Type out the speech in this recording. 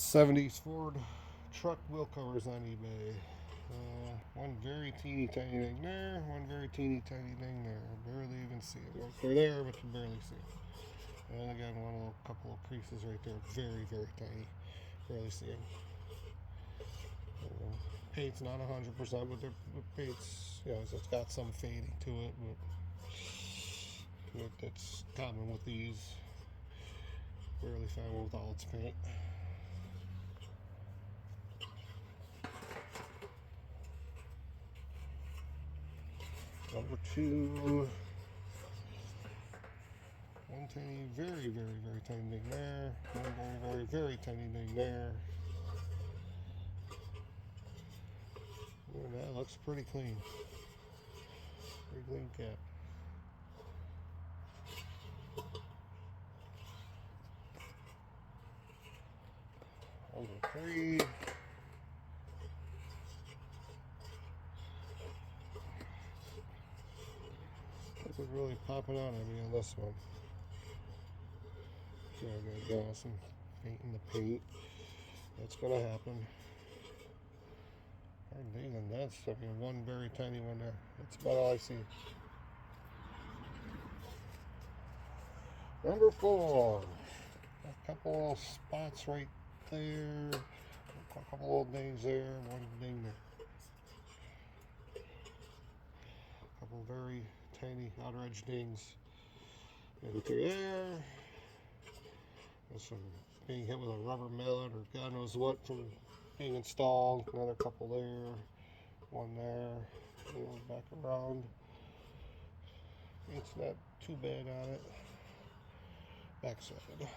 70s Ford truck wheel covers on eBay. One very teeny tiny thing there, one very teeny tiny thing there. Barely even see it. They're there, but you barely see it. And again, one little couple of creases right there, very, very tiny. Barely see them. Paint's not 100%, but the paint's, it's got some fading to it, but that's common with these. Rarely find one with all its paint. Number two, one tiny, very, very, very tiny thing there. One very, very, very tiny thing there. That looks pretty clean. Pretty clean cap. Number three. Nothing really popping out at me on this one. Yeah, I'm gonna go some paint in the paint. That's gonna happen. And that's one very tiny one there. That's about all I see. Number four. A couple little spots right there. A couple little things there. One thing there. A couple very tiny outer edge dings. And through there. There's some being hit with a rubber mallet or God knows what from being installed. Another couple there. One there. Back around. It's not too bad on it. Backside.